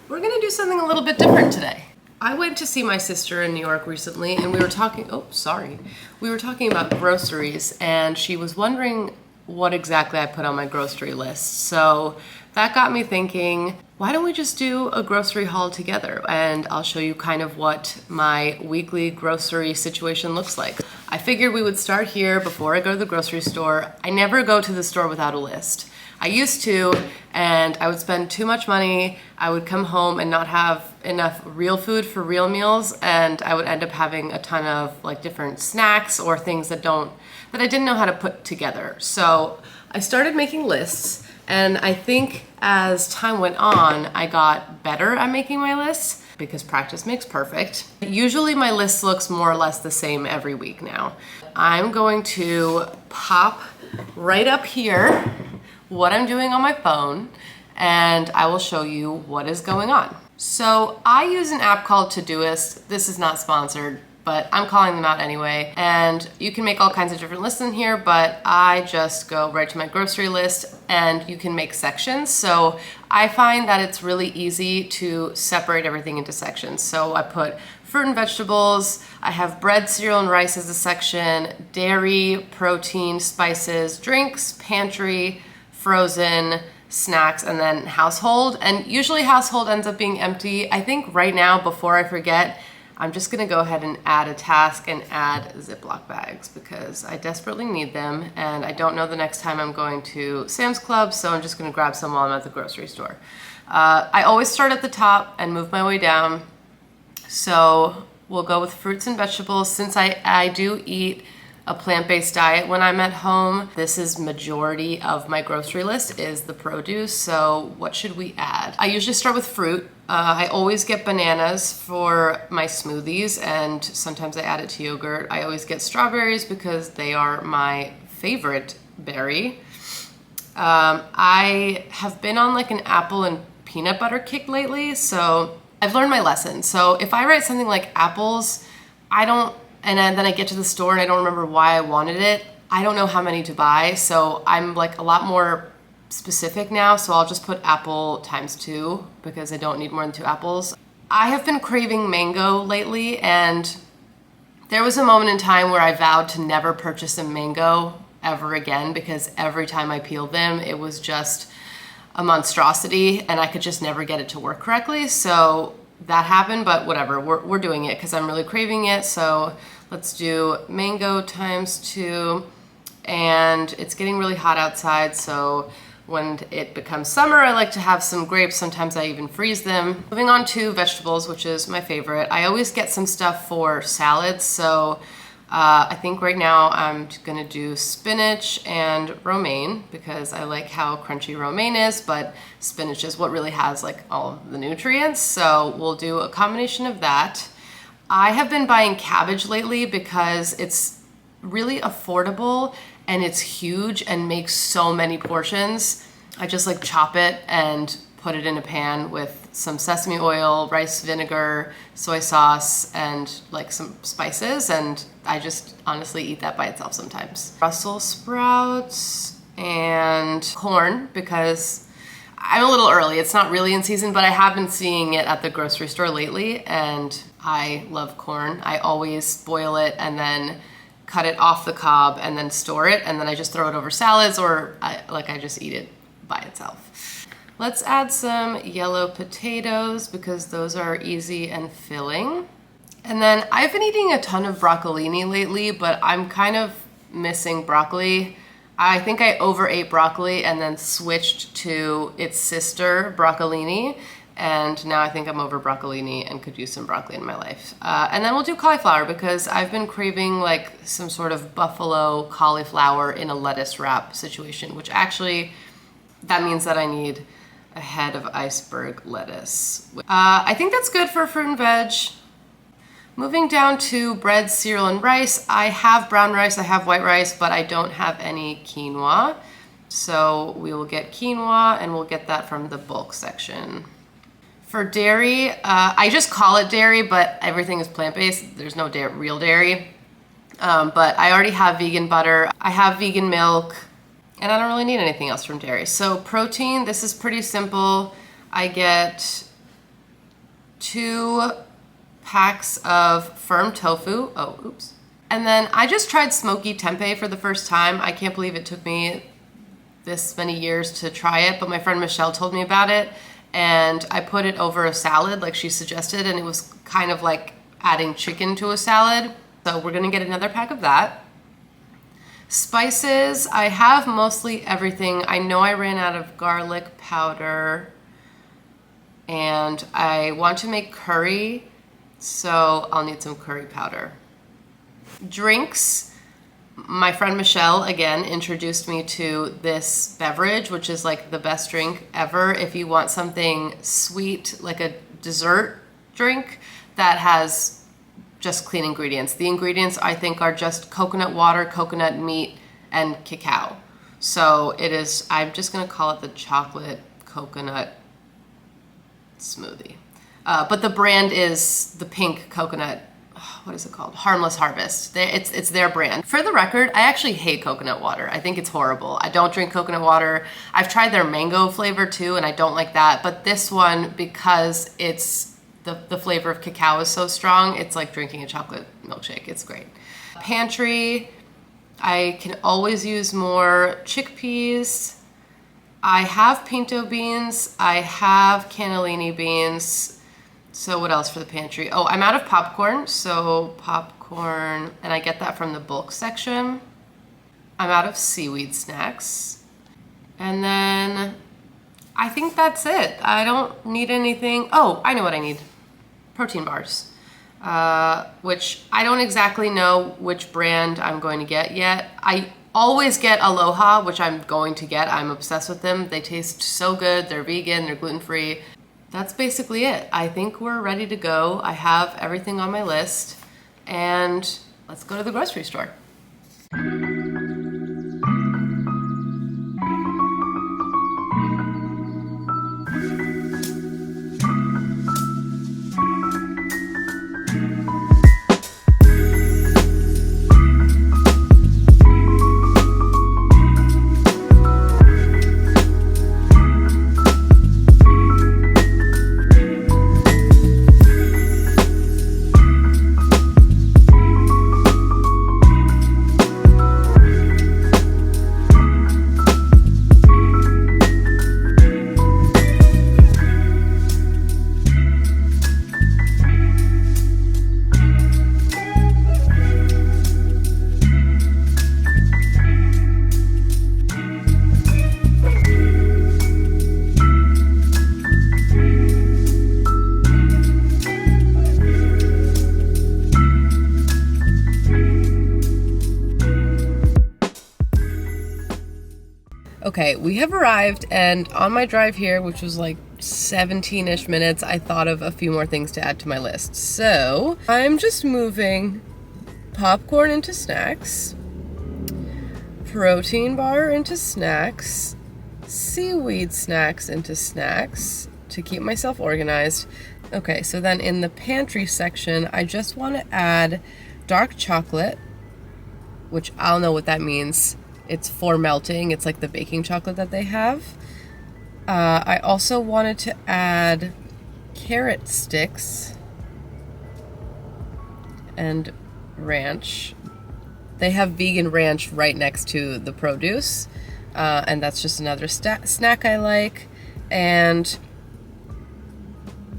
We're gonna do something a little bit different today. I went to see my sister in New York recently and we were talking, we were talking about groceries and she was wondering what exactly I put on my grocery list. So that got me thinking, why don't we just do a grocery haul together? And I'll show you kind of what my weekly grocery situation looks like. I figured we would start here before I go to the grocery store. I never go to the store without a list. I used to, and I would spend too much money. I would come home and not have enough real food for real meals, and I would end up having a ton of like different snacks or things that I didn't know how to put together. So I started making lists, and I think as time went on, I got better at making my lists because practice makes perfect. Usually my list looks more or less the same every week now. I'm going to pop right up here what I'm doing on my phone, and I will show you what is going on. So I use an app called Todoist. This is not sponsored, but I'm calling them out anyway. And you can make all kinds of different lists in here, but I just go right to my grocery list and you can make sections. So I find that it's really easy to separate everything into sections. So I put fruit and vegetables, I have bread, cereal, and rice as a section, dairy, protein, spices, drinks, pantry, frozen, snacks, and then household. And usually household ends up being empty. I think right now, before I forget, I'm just gonna go ahead and add a task and add Ziploc bags because I desperately need them and I don't know the next time I'm going to Sam's Club, so I'm just gonna grab some while I'm at the grocery store. I always start at the top and move my way down. So we'll go with fruits and vegetables. Since I do eat a plant-based diet when I'm at home, this is majority of my grocery list is the produce. So what should we add? I usually start with fruit. I always get bananas for my smoothies and sometimes I add it to yogurt. I always get strawberries because they are my favorite berry. I have been on like an apple and peanut butter kick lately, so I've learned my lesson. So if I write something like apples, and then I get to the store and I don't remember why I wanted it, I don't know how many to buy, so I'm like a lot more specific now, so I'll just put apple times 2 because I don't need more than 2 apples. I have been craving mango lately, and there was a moment in time where I vowed to never purchase a mango ever again because every time I peeled them, it was just a monstrosity and I could just never get it to work correctly. So that happened, but whatever, we're doing it because I'm really craving it. So let's do mango times 2, and it's getting really hot outside, so when it becomes summer, I like to have some grapes. Sometimes I even freeze them. Moving on to vegetables, which is my favorite. I always get some stuff for salads, so I think right now I'm gonna do spinach and romaine because I like how crunchy romaine is, but spinach is what really has like all of the nutrients. So we'll do a combination of that. I have been buying cabbage lately because it's really affordable and it's huge and makes so many portions. I just like chop it and put it in a pan with some sesame oil, rice vinegar, soy sauce, and like some spices, and I just honestly eat that by itself sometimes. Brussels sprouts and corn because I'm a little early. It's not really in season, but I have been seeing it at the grocery store lately, and I love corn. I always boil it and then cut it off the cob and then store it, and then I just throw it over salads, or I just eat it by itself. Let's add some yellow potatoes because those are easy and filling. And then I've been eating a ton of broccolini lately, but I'm kind of missing broccoli. I think I overate broccoli and then switched to its sister, broccolini. And now I think I'm over broccolini and could use some broccoli in my life. And then we'll do cauliflower because I've been craving like some sort of buffalo cauliflower in a lettuce wrap situation, which actually, that means that I need a head of iceberg lettuce. I think that's good for fruit and veg. Moving down to bread, cereal, and rice. I have brown rice, I have white rice, but I don't have any quinoa. So we will get quinoa and we'll get that from the bulk section. For dairy, I just call it dairy, but everything is plant-based. There's no real dairy. But I already have vegan butter. I have vegan milk. And I don't really need anything else from dairy. So protein, this is pretty simple. I get 2 packs of firm tofu. Oh, oops. And then I just tried smoky tempeh for the first time. I can't believe it took me this many years to try it, but my friend Michelle told me about it, and I put it over a salad like she suggested, and it was kind of like adding chicken to a salad. So we're gonna get another pack of that. Spices, I have mostly everything. I know I ran out of garlic powder, and I want to make curry, so I'll need some curry powder. Drinks, my friend Michelle, again, introduced me to this beverage, which is like the best drink ever. If you want something sweet, like a dessert drink that has just clean ingredients. The ingredients, I think, are just coconut water, coconut meat, and cacao. So it is, I'm just gonna call it the chocolate coconut smoothie. But the brand is the pink coconut, what is it called? Harmless Harvest. It's their brand. For the record, I actually hate coconut water. I think it's horrible. I don't drink coconut water. I've tried their mango flavor too, and I don't like that. But this one, because it's the flavor of cacao is so strong, it's like drinking a chocolate milkshake. It's great. Pantry, I can always use more chickpeas. I have pinto beans. I have cannellini beans. So what else for the pantry? Oh, I'm out of popcorn. So popcorn, and I get that from the bulk section. I'm out of seaweed snacks. And then I think that's it. I don't need anything. Oh, I know what I need. Protein bars, which I don't exactly know which brand I'm going to get yet. I always get Aloha, which I'm going to get. I'm obsessed with them. They taste so good. They're vegan, they're gluten-free. That's basically it. I think we're ready to go. I have everything on my list, and let's go to the grocery store. Okay, we have arrived, and on my drive here, which was like 17-ish minutes, I thought of a few more things to add to my list. So I'm just moving popcorn into snacks, protein bar into snacks, seaweed snacks into snacks to keep myself organized. Okay, so then in the pantry section, I just want to add dark chocolate, which I'll know what that means. It's for melting. It's like the baking chocolate that they have. I also wanted to add carrot sticks and ranch. They have vegan ranch right next to the produce, and that's just another snack I like. And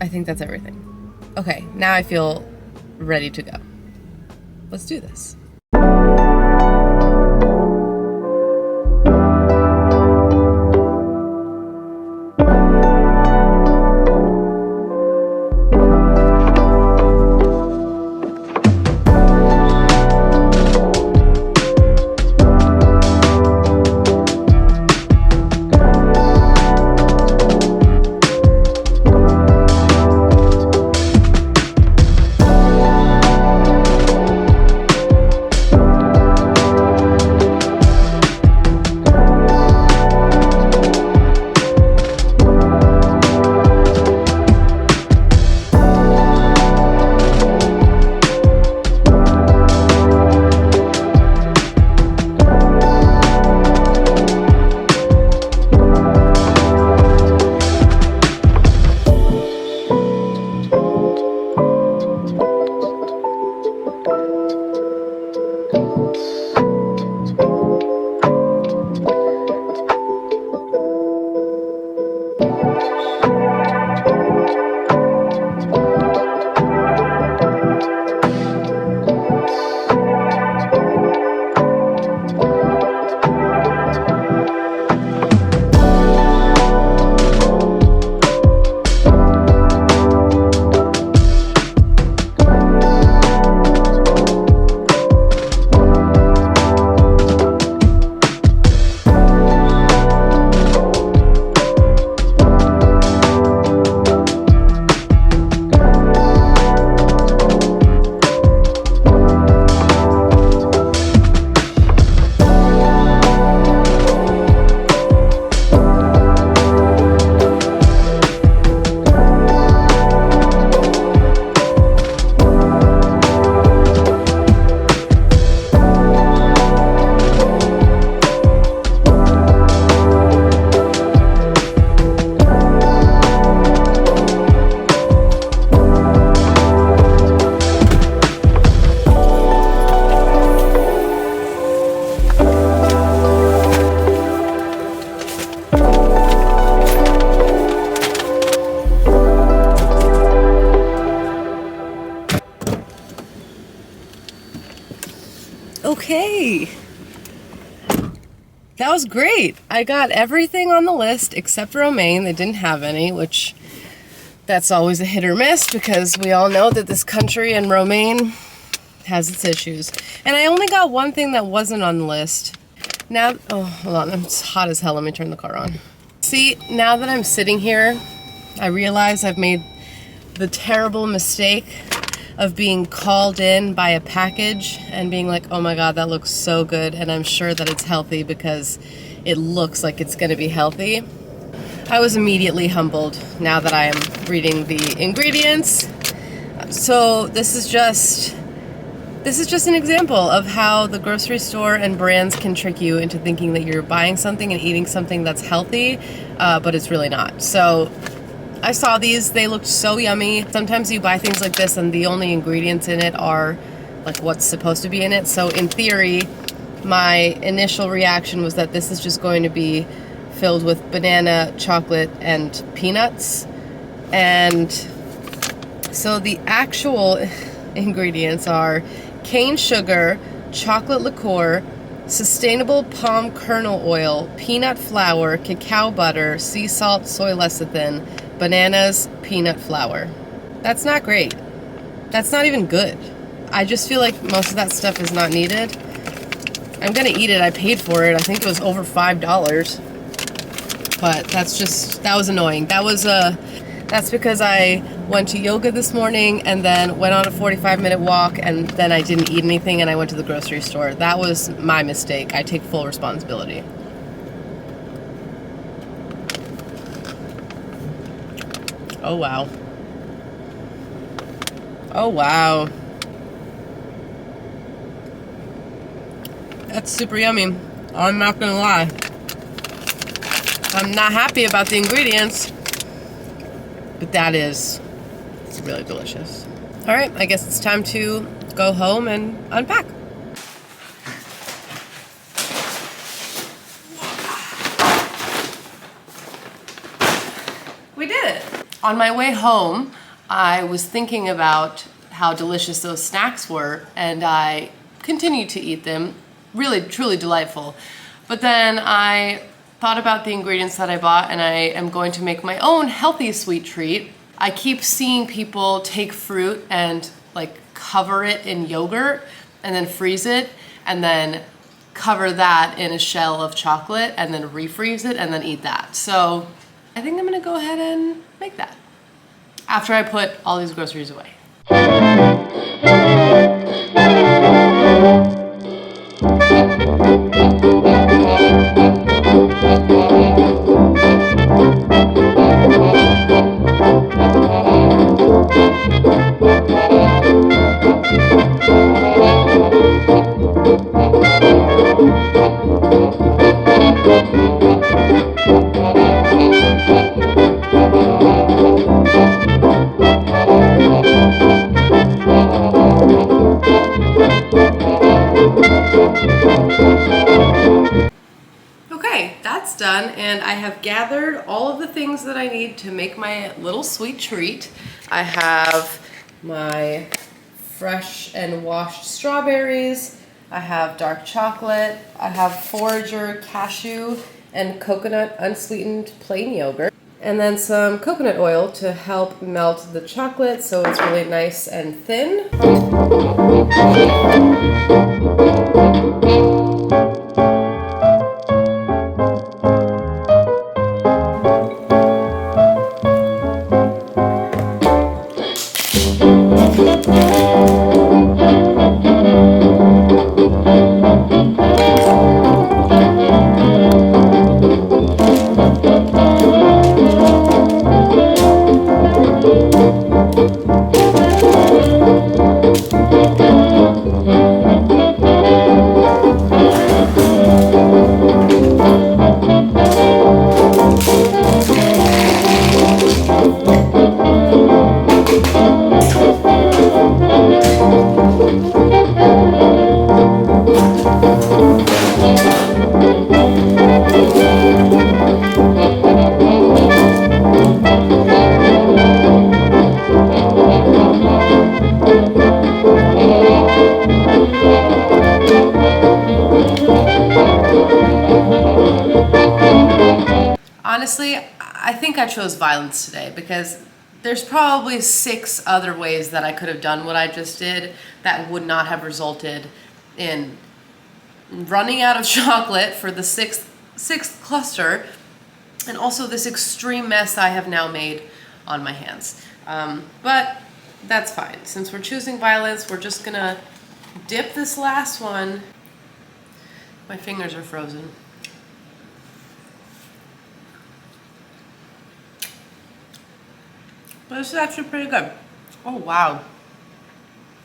I think that's everything. Okay, now I feel ready to go. Let's do this. Okay. That was great. I got everything on the list except romaine. They didn't have any, which that's always a hit or miss because we all know that this country and romaine has its issues. And I only got one thing that wasn't on the list. Now, oh, hold on, it's hot as hell. Let me turn the car on. See, now that I'm sitting here, I realize I've made the terrible mistake of being called in by a package and being like, oh my God, that looks so good. And I'm sure that it's healthy because it looks like it's gonna be healthy. I was immediately humbled now that I am reading the ingredients. So this is just an example of how the grocery store and brands can trick you into thinking that you're buying something and eating something that's healthy, but it's really not. So I saw these, they looked so yummy. Sometimes you buy things like this and the only ingredients in it are like what's supposed to be in it. So in theory, my initial reaction was that this is just going to be filled with banana, chocolate, and peanuts. And so the actual ingredients are cane sugar, chocolate liqueur, sustainable palm kernel oil, peanut flour, cacao butter, sea salt, soy lecithin, bananas, peanut flour. That's not great. That's not even good. I just feel like most of that stuff is not needed. I'm gonna eat it. I paid for it. I think it was over $5. But that was annoying. That's because I went to yoga this morning and then went on a 45-minute walk and then I didn't eat anything and I went to the grocery store. That was my mistake. I take full responsibility. Oh, wow. Oh, wow. That's super yummy. I'm not gonna lie. I'm not happy about the ingredients, but that is really delicious. All right, I guess it's time to go home and unpack. We did it. On my way home, I was thinking about how delicious those snacks were, and I continued to eat them. Really, truly delightful. But then I thought about the ingredients that I bought, and I am going to make my own healthy sweet treat. I keep seeing people take fruit and like cover it in yogurt and then freeze it and then cover that in a shell of chocolate and then refreeze it and then eat that. So I think I'm gonna go ahead and make that after I put all these groceries away. Okay, that's done, and I have gathered all of the things that I need to make my little sweet treat. I have my fresh and washed strawberries, I have dark chocolate, I have Forager cashew and coconut unsweetened plain yogurt, and then some coconut oil to help melt the chocolate so it's really nice and thin. Honestly, I think I chose violence today because there's probably 6 other ways that I could have done what I just did that would not have resulted in running out of chocolate for the sixth cluster, and also this extreme mess I have now made on my hands. But that's fine. Since we're choosing violence, we're just gonna dip this last one. My fingers are frozen. But this is actually pretty good. Oh wow,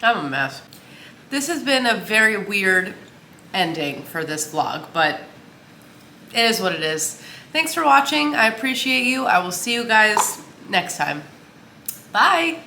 I'm a mess. This has been a very weird ending for this vlog, but it is what it is. Thanks for watching. I appreciate you. I will see you guys next time. Bye.